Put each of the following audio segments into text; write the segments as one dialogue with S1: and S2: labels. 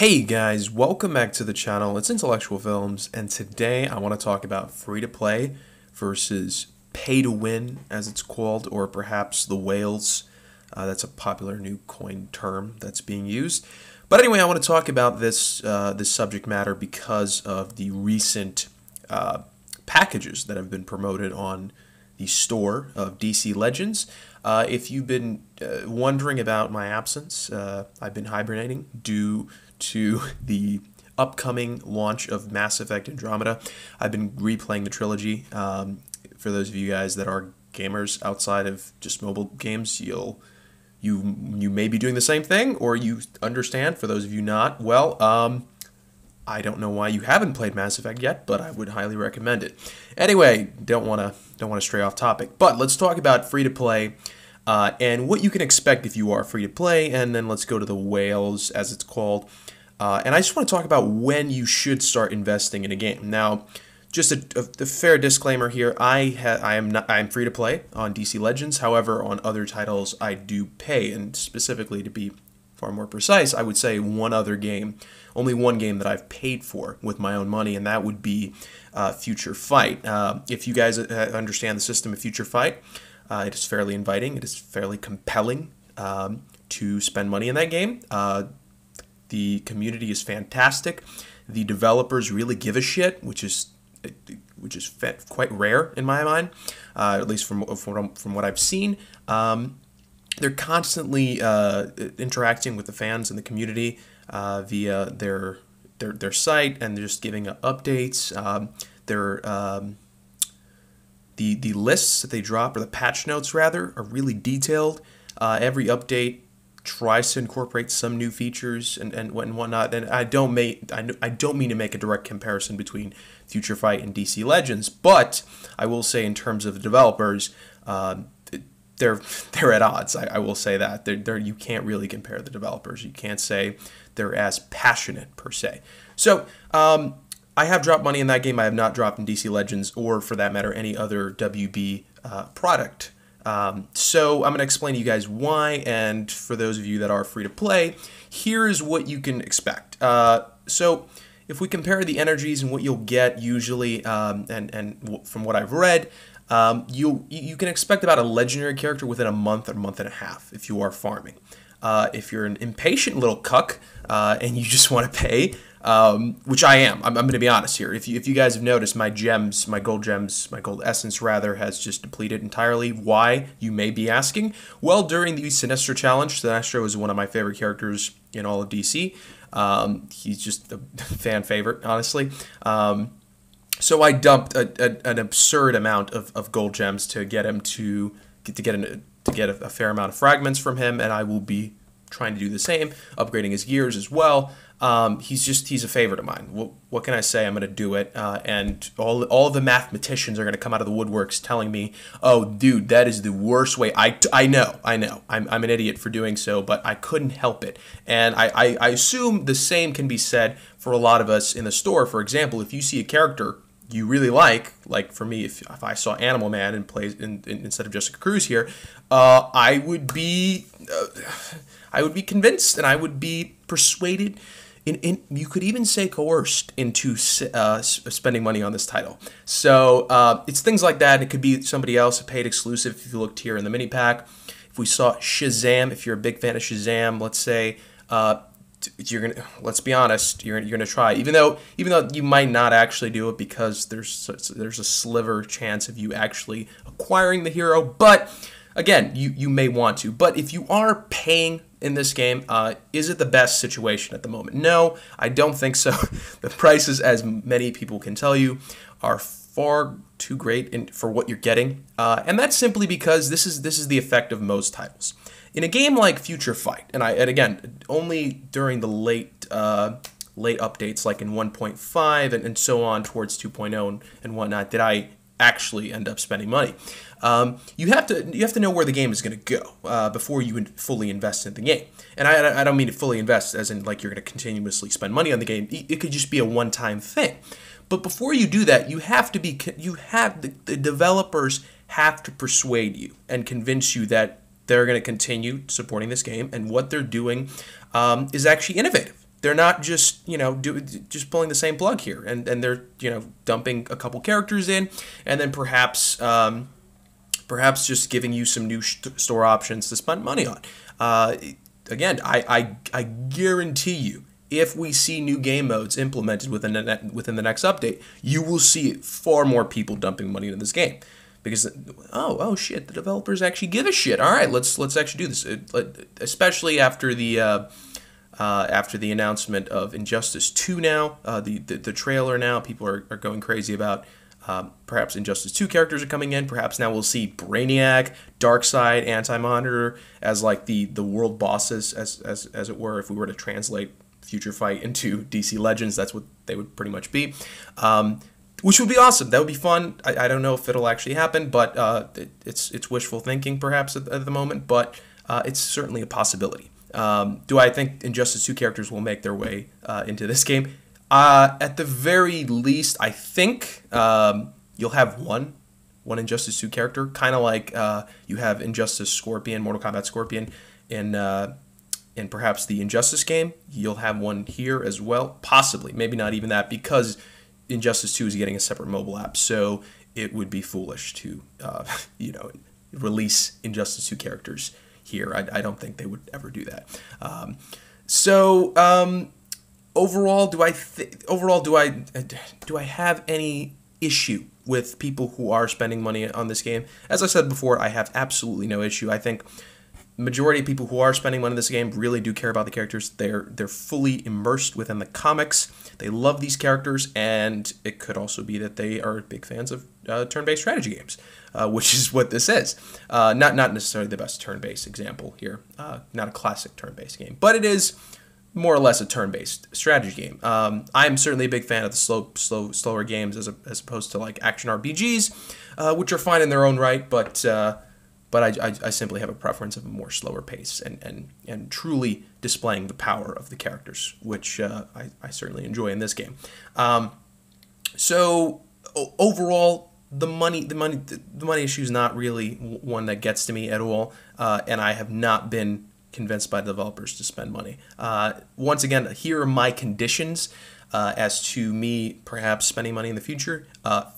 S1: Hey guys, welcome back to the channel. It's Intellectual Films, and today I want to talk about free-to-play versus pay-to-win, as it's called, or perhaps the whales. That's a popular new coin term that's being used. But anyway, I want to talk about this subject matter because of the recent packages that have been promoted on the store of DC Legends. If you've been wondering about my absence, I've been hibernating due to the upcoming launch of Mass Effect Andromeda. I've been replaying the trilogy. For those of you guys that are gamers outside of just mobile games, you may be doing the same thing, or you understand. For those of you not, well, I don't know why you haven't played Mass Effect yet, but I would highly recommend it. Anyway, don't want to stray off topic, but let's talk about free to play and what you can expect if you are free to play, and then let's go to the whales, as it's called. And I just want to talk about when you should start investing in a game. Now, just a fair disclaimer here: I am free to play on DC Legends. However, on other titles, I do pay, and specifically, to be far more precise, I would say only one game that I've paid for with my own money, and that would be Future Fight. If you guys understand the system of Future Fight, it is fairly inviting. It is fairly compelling to spend money in that game. The community is fantastic. The developers really give a shit, which is quite rare in my mind, at least from what I've seen. They're constantly interacting with the fans and the community via their site, and they're just giving updates. The lists that they drop, or the patch notes rather, are really detailed. Every update tries to incorporate some new features and whatnot. And I don't mean to make a direct comparison between Future Fight and DC Legends, but I will say in terms of the developers, they're at odds. I will say that you can't really compare the developers. You can't say they're as passionate per se. So I have dropped money in that game. I have not dropped in DC Legends, or for that matter, any other WB product. So I'm going to explain to you guys why, and for those of you that are free to play, here's what you can expect. So if we compare the energies and what you'll get usually, and from what I've read, you can expect about a legendary character within a month or month and a half if you are farming. If you're an impatient little cuck and you just want to pay, which I am. I'm going to be honest here. If you guys have noticed, my gold essence rather, has just depleted entirely. Why, you may be asking? Well, during the Sinestro challenge, Sinestro is one of my favorite characters in all of DC. He's just a fan favorite, honestly. So I dumped an absurd amount of gold gems to get him to get a fair amount of fragments from him, and I will be trying to do the same, upgrading his gears as well. He's a favorite of mine. What can I say? I'm going to do it, and all of the mathematicians are going to come out of the woodworks telling me, "Oh, dude, that is the worst way." I know. I'm an idiot for doing so, but I couldn't help it, and I assume the same can be said for a lot of us in the store. For example, if you see a character you really like for me, if I saw Animal Man and plays instead of Jessica Cruz here, I would be convinced, and I would be persuaded, you could even say coerced into spending money on this title. So it's things like that. It could be somebody else, a paid exclusive. If you looked here in the mini pack, if we saw Shazam, if you're a big fan of Shazam, let's say, let's be honest, you're gonna try, even though you might not actually do it, because there's a sliver chance of you actually acquiring the hero. But again, you may want to. But if you are paying in this game, is it the best situation at the moment? No, I don't think so. The prices, as many people can tell you, are far too great for what you're getting, and that's simply because this is the effect of most titles. In a game like Future Fight, and again, only during the late updates, like in 1.5 and so on towards 2.0 and whatnot, did I actually end up spending money. You have to know where the game is going to go before you fully invest in the game. And I don't mean to fully invest as in like you're going to continuously spend money on the game. It could just be a one-time thing. But before you do that, the developers have to persuade you and convince you that they're going to continue supporting this game, and what they're doing is actually innovative. they're not just, just pulling the same plug here, and they're, dumping a couple characters in, and then perhaps just giving you some new store options to spend money on. Again, I guarantee you, if we see new game modes implemented within the next update, you will see far more people dumping money into this game. Because, oh shit, the developers actually give a shit. All right, let's actually do this. Especially after the announcement of Injustice 2 now, the trailer now, people are going crazy about perhaps Injustice 2 characters are coming in. Perhaps now we'll see Brainiac, Darkseid, Anti-Monitor as like the world bosses, as it were, if we were to translate Future Fight into DC Legends. That's what they would pretty much be. Which would be awesome. That would be fun. I don't know if it'll actually happen, but it's wishful thinking perhaps at the moment, but it's certainly a possibility. Do I think Injustice 2 characters will make their way into this game? At the very least, I think you'll have one Injustice 2 character, kind of like you have Injustice Scorpion, Mortal Kombat Scorpion in perhaps the Injustice game. You'll have one here as well, possibly. Maybe not even that, because Injustice 2 is getting a separate mobile app, so it would be foolish to, release Injustice 2 characters here. I don't think they would ever do that. Overall, do I have any issue with people who are spending money on this game? As I said before, I have absolutely no issue. I think majority of people who are spending money on this game really do care about the characters. They're fully immersed within the comics. They love these characters, and it could also be that they are big fans of turn-based strategy games, which is what this is. Not necessarily the best turn-based example here, not a classic turn-based game, but it is more or less a turn-based strategy game. I'm certainly a big fan of the slower games as opposed to like action RPGs, which are fine in their own right, but I simply have a preference of a more slower pace and truly displaying the power of the characters, which I certainly enjoy in this game. So overall, the money issue is not really one that gets to me at all, and I have not been convinced by the developers to spend money. Once again, here are my conditions as to me perhaps spending money in the future.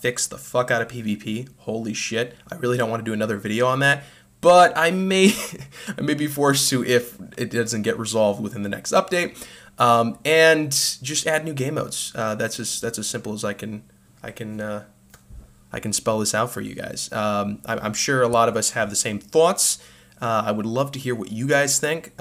S1: Fix the fuck out of PvP. Holy shit. I really don't want to do another video on that, but I may be forced to if it doesn't get resolved within the next update. And just add new game modes. That's as simple as I can spell this out for you guys. I'm sure a lot of us have the same thoughts. I would love to hear what you guys think,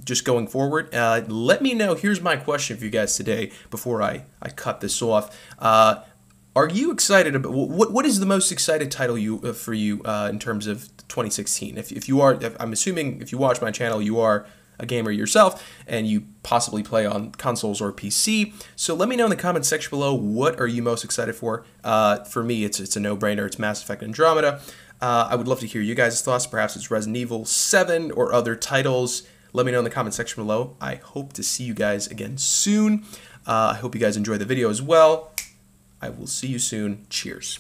S1: just going forward. Let me know. Here's my question for you guys today before I cut this off. Are you excited about what is the most excited title for you in terms of 2016? If you are, I'm assuming if you watch my channel, you are a gamer yourself and you possibly play on consoles or PC. So let me know in the comments section below, what are you most excited for? For me, it's a no-brainer. It's Mass Effect Andromeda. I would love to hear you guys' thoughts. Perhaps it's Resident Evil 7 or other titles. Let me know in the comment section below. I hope to see you guys again soon. I hope you guys enjoy the video as well. I will see you soon. Cheers.